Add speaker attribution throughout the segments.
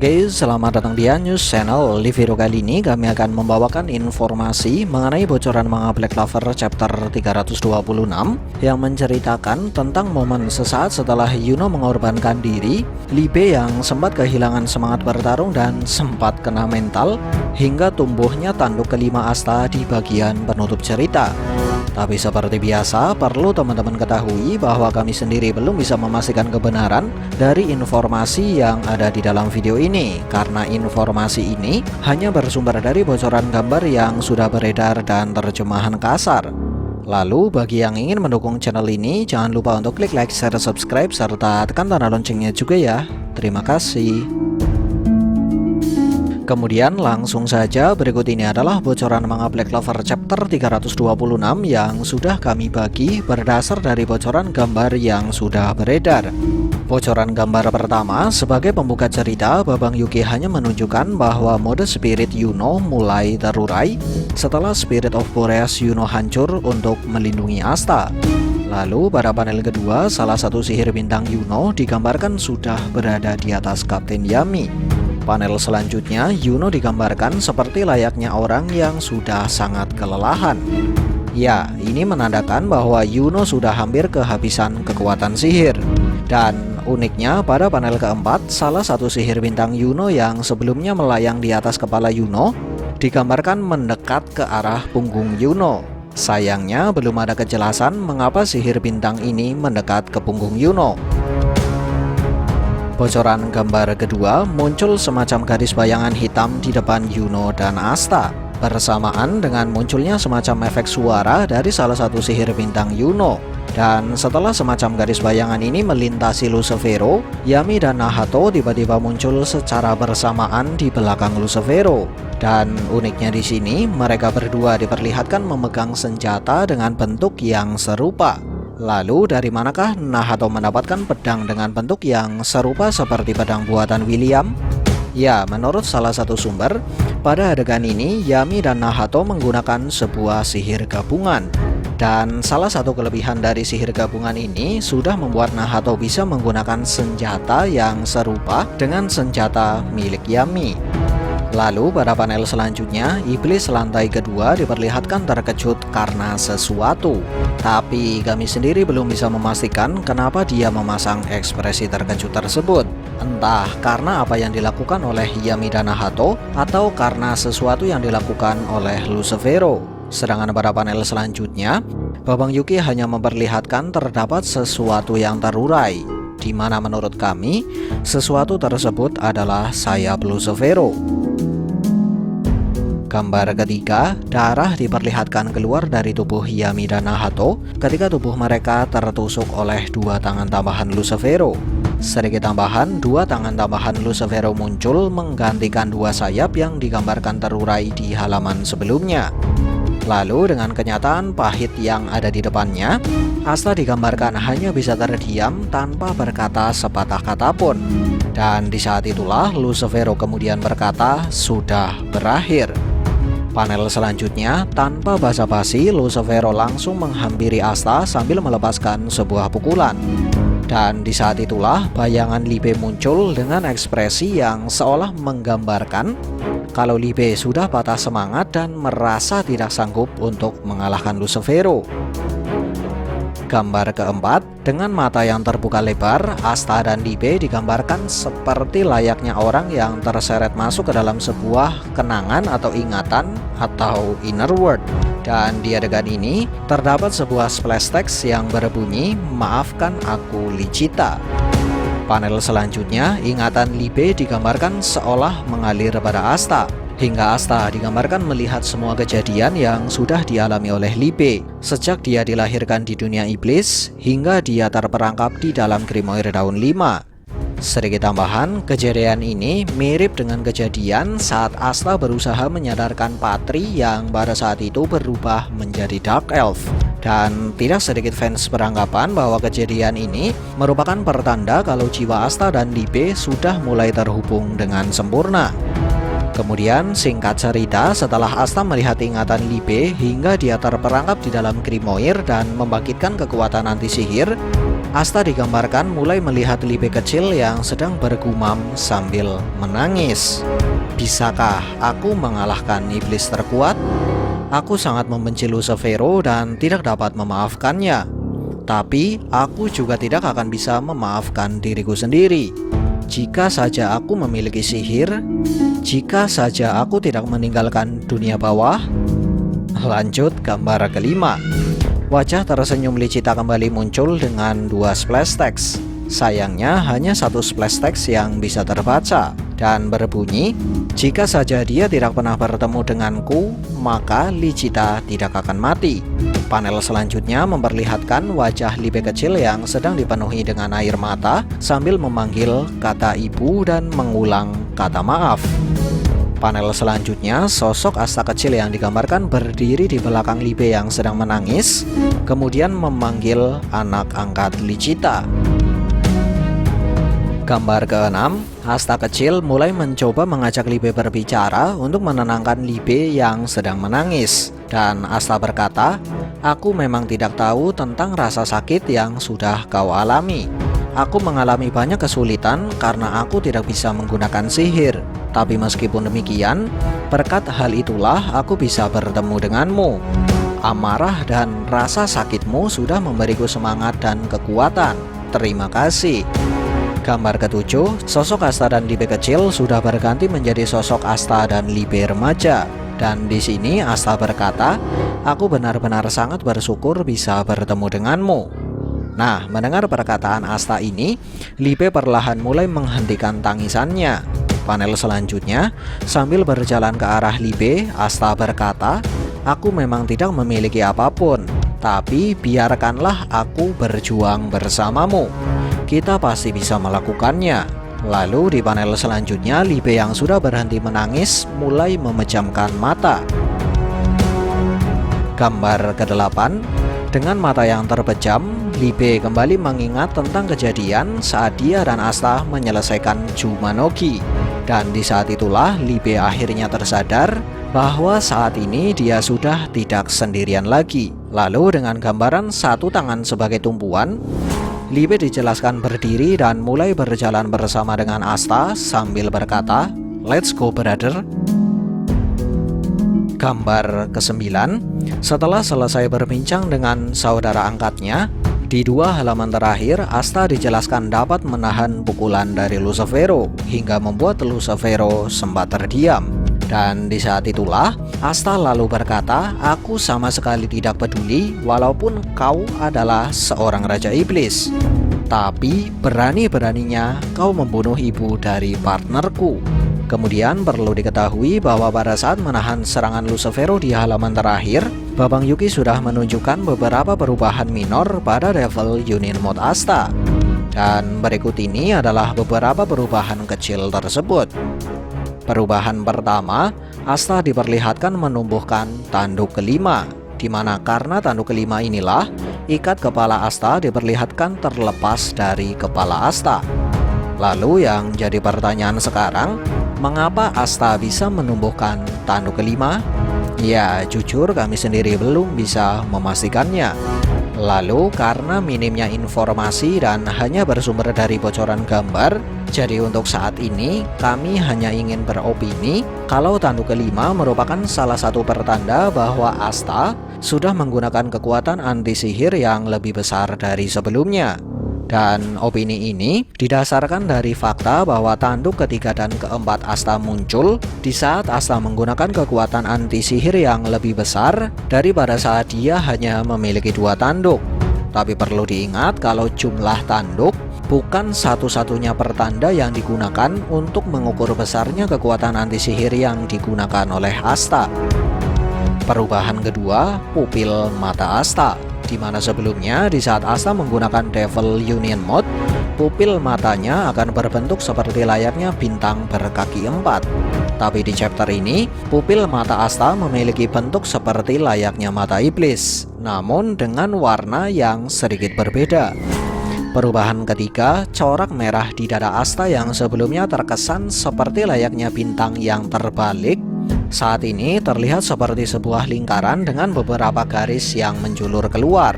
Speaker 1: Oke, selamat datang di News Channel. Di video kali ini kami akan membawakan informasi mengenai bocoran manga Black Clover chapter 326 yang menceritakan tentang momen sesaat setelah Yuno mengorbankan diri, Libe yang sempat kehilangan semangat bertarung dan sempat kena mental hingga tumbuhnya tanduk kelima Asta di bagian penutup cerita. Tapi seperti biasa, perlu teman-teman ketahui bahwa kami sendiri belum bisa memastikan kebenaran dari informasi yang ada di dalam video ini, karena informasi ini hanya bersumber dari bocoran gambar yang sudah beredar dan terjemahan kasar. Lalu bagi yang ingin mendukung channel ini, jangan lupa untuk klik like, share, subscribe, serta tekan tanda loncengnya juga ya. Terima kasih. Kemudian langsung saja, berikut ini adalah bocoran manga Black Clover chapter 326 yang sudah kami bagi berdasar dari bocoran gambar yang sudah beredar. Bocoran gambar pertama, sebagai pembuka cerita, Babang Yuki hanya menunjukkan bahwa mode spirit Yuno mulai terurai setelah Spirit of Boreas Yuno hancur untuk melindungi Asta. Lalu pada panel kedua, salah satu sihir bintang Yuno digambarkan sudah berada di atas Kapten Yami. Panel selanjutnya, Yuno digambarkan seperti layaknya orang yang sudah sangat kelelahan. Ya, ini menandakan bahwa Yuno sudah hampir kehabisan kekuatan sihir. Dan uniknya, pada panel keempat, salah satu sihir bintang Yuno yang sebelumnya melayang di atas kepala Yuno digambarkan mendekat ke arah punggung Yuno. Sayangnya, belum ada kejelasan mengapa sihir bintang ini mendekat ke punggung Yuno. Bocoran gambar kedua, muncul semacam garis bayangan hitam di depan Yuno dan Asta, bersamaan dengan munculnya semacam efek suara dari salah satu sihir bintang Yuno. Dan setelah semacam garis bayangan ini melintasi Lucifero, Yami dan Nahato tiba-tiba muncul secara bersamaan di belakang Lucifero. Dan uniknya di sini, mereka berdua diperlihatkan memegang senjata dengan bentuk yang serupa. Lalu dari manakah Nahato mendapatkan pedang dengan bentuk yang serupa seperti pedang buatan William? Ya, menurut salah satu sumber, pada adegan ini Yami dan Nahato menggunakan sebuah sihir gabungan. Dan salah satu kelebihan dari sihir gabungan ini sudah membuat Nahato bisa menggunakan senjata yang serupa dengan senjata milik Yami. Lalu pada panel selanjutnya, iblis lantai kedua diperlihatkan terkejut karena sesuatu. Tapi kami sendiri belum bisa memastikan kenapa dia memasang ekspresi terkejut tersebut. Entah karena apa yang dilakukan oleh Yami dan Nahato, atau karena sesuatu yang dilakukan oleh Lucifero. Sedangkan pada panel selanjutnya, Babang Yuki hanya memperlihatkan terdapat sesuatu yang terurai, di mana menurut kami, sesuatu tersebut adalah sayap Lucifero. Gambar ketiga, darah diperlihatkan keluar dari tubuh Yami dan Nahato ketika tubuh mereka tertusuk oleh dua tangan tambahan Lucifero. Sedikit tambahan, dua tangan tambahan Lucifero muncul menggantikan dua sayap yang digambarkan terurai di halaman sebelumnya. Lalu dengan kenyataan pahit yang ada di depannya, Asta digambarkan hanya bisa terdiam tanpa berkata sepatah kata pun. Dan di saat itulah Lucifero kemudian berkata, "Sudah berakhir." Panel selanjutnya, tanpa basa-basi, Lucifero langsung menghampiri Asta sambil melepaskan sebuah pukulan. Dan di saat itulah bayangan Libe muncul dengan ekspresi yang seolah menggambarkan kalau Libe sudah patah semangat dan merasa tidak sanggup untuk mengalahkan Lucifero. Gambar keempat, dengan mata yang terbuka lebar, Asta dan Libe digambarkan seperti layaknya orang yang terseret masuk ke dalam sebuah kenangan atau ingatan atau inner world. Dan di adegan ini, terdapat sebuah splash text yang berbunyi, "Maafkan aku Lichita." Panel selanjutnya, ingatan Libe digambarkan seolah mengalir pada Asta, hingga Asta digambarkan melihat semua kejadian yang sudah dialami oleh Libe sejak dia dilahirkan di dunia iblis hingga dia terperangkap di dalam Grimoire Daun 5. Sedikit tambahan, kejadian ini mirip dengan kejadian saat Asta berusaha menyadarkan Patri yang pada saat itu berubah menjadi Dark Elf. Dan tidak sedikit fans beranggapan bahwa kejadian ini merupakan pertanda kalau jiwa Asta dan Libe sudah mulai terhubung dengan sempurna. Kemudian singkat cerita, setelah Asta melihat ingatan Li Bei hingga dia terperangkap di dalam Grimoire dan membangkitkan kekuatan anti sihir, Asta digambarkan mulai melihat Li Bei kecil yang sedang bergumam sambil menangis. Bisakah aku mengalahkan iblis terkuat? Aku sangat membenci Lucifero dan tidak dapat memaafkannya. Tapi aku juga tidak akan bisa memaafkan diriku sendiri. Jika saja aku memiliki sihir, jika saja aku tidak meninggalkan dunia bawah. Lanjut gambar kelima. Wajah tersenyum Licita kembali muncul dengan 2 splash text. Sayangnya hanya 1 splash text yang bisa terbaca dan berbunyi, jika saja dia tidak pernah bertemu denganku, maka Licita tidak akan mati. Panel selanjutnya memperlihatkan wajah Li Bei kecil yang sedang dipenuhi dengan air mata sambil memanggil kata ibu dan mengulang kata maaf. Panel selanjutnya, sosok Asta kecil yang digambarkan berdiri di belakang Li Bei yang sedang menangis, kemudian memanggil anak angkat Licita. Gambar ke-6, Asta kecil mulai mencoba mengajak Li Bei berbicara untuk menenangkan Li Bei yang sedang menangis. Dan Asta berkata, "Aku memang tidak tahu tentang rasa sakit yang sudah kau alami. Aku mengalami banyak kesulitan karena aku tidak bisa menggunakan sihir. Tapi meskipun demikian, berkat hal itulah aku bisa bertemu denganmu. Amarah dan rasa sakitmu sudah memberiku semangat dan kekuatan. Terima kasih." Gambar ke-7, sosok Asta dan Li Bei kecil sudah berganti menjadi sosok Asta dan Li Bei remaja. Dan di sini Asta berkata, "Aku benar-benar sangat bersyukur bisa bertemu denganmu." Nah, mendengar perkataan Asta ini, Li Bei perlahan mulai menghentikan tangisannya. Panel selanjutnya, sambil berjalan ke arah Li Bei, Asta berkata, "Aku memang tidak memiliki apapun, tapi biarkanlah aku berjuang bersamamu. Kita pasti bisa melakukannya." Lalu di panel selanjutnya, Li Bei yang sudah berhenti menangis mulai memejamkan mata. Gambar ke-8, dengan mata yang terpejam, Li Bei kembali mengingat tentang kejadian saat dia dan Asta menyelesaikan Jumanogi. Dan di saat itulah Li Bei akhirnya tersadar bahwa saat ini dia sudah tidak sendirian lagi. Lalu dengan gambaran satu tangan sebagai tumpuan, Li Bei dijelaskan berdiri dan mulai berjalan bersama dengan Asta sambil berkata, "Let's go brother." Gambar ke-9, setelah selesai berbincang dengan saudara angkatnya, di 2 halaman terakhir Asta dijelaskan dapat menahan pukulan dari Lucifero hingga membuat Lucifero sempat terdiam. Dan di saat itulah Asta lalu berkata, "Aku sama sekali tidak peduli walaupun kau adalah seorang raja iblis. Tapi berani-beraninya kau membunuh ibu dari partnerku." Kemudian perlu diketahui bahwa pada saat menahan serangan Lucifero di halaman terakhir, Babang Yuki sudah menunjukkan beberapa perubahan minor pada Devil Union Mode Asta. Dan berikut ini adalah beberapa perubahan kecil tersebut. Perubahan pertama, Asta diperlihatkan menumbuhkan tanduk kelima, di mana karena tanduk kelima inilah ikat kepala Asta diperlihatkan terlepas dari kepala Asta. Lalu yang jadi pertanyaan sekarang, mengapa Asta bisa menumbuhkan tanduk kelima? Ya, jujur kami sendiri belum bisa memastikannya. Lalu karena minimnya informasi dan hanya bersumber dari bocoran gambar, jadi untuk saat ini kami hanya ingin beropini kalau tanduk kelima merupakan salah satu pertanda bahwa Asta sudah menggunakan kekuatan anti sihir yang lebih besar dari sebelumnya. Dan opini ini didasarkan dari fakta bahwa tanduk ketiga dan keempat Asta muncul di saat Asta menggunakan kekuatan anti sihir yang lebih besar daripada saat dia hanya memiliki 2 tanduk. Tapi perlu diingat kalau jumlah tanduk bukan satu-satunya pertanda yang digunakan untuk mengukur besarnya kekuatan anti sihir yang digunakan oleh Asta. Perubahan kedua, pupil mata Asta, di mana sebelumnya di saat Asta menggunakan Devil Union Mode, pupil matanya akan berbentuk seperti layaknya bintang berkaki 4. Tapi di chapter ini, pupil mata Asta memiliki bentuk seperti layaknya mata iblis, namun dengan warna yang sedikit berbeda. Perubahan ketiga, corak merah di dada Asta yang sebelumnya terkesan seperti layaknya bintang yang terbalik, saat ini terlihat seperti sebuah lingkaran dengan beberapa garis yang menjulur keluar.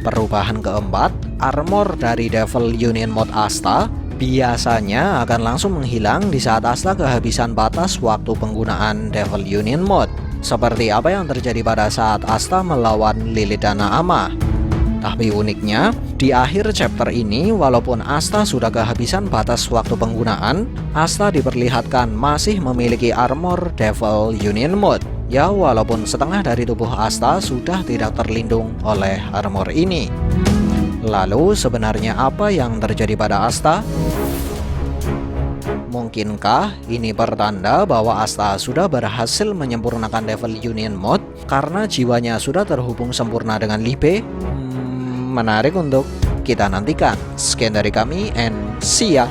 Speaker 1: Perubahan keempat, armor dari Devil Union Mode Asta biasanya akan langsung menghilang di saat Asta kehabisan batas waktu penggunaan Devil Union Mode, seperti apa yang terjadi pada saat Asta melawan Lilith dan Naamah. Tapi uniknya, di akhir chapter ini walaupun Asta sudah kehabisan batas waktu penggunaan, Asta diperlihatkan masih memiliki armor Devil Union Mode. Ya, walaupun setengah dari tubuh Asta sudah tidak terlindung oleh armor ini. Lalu sebenarnya apa yang terjadi pada Asta? Mungkinkah ini pertanda bahwa Asta sudah berhasil menyempurnakan Devil Union Mode karena jiwanya sudah terhubung sempurna dengan Li Bei? Menarik untuk kita nantikan. Sekian dari kami and see ya.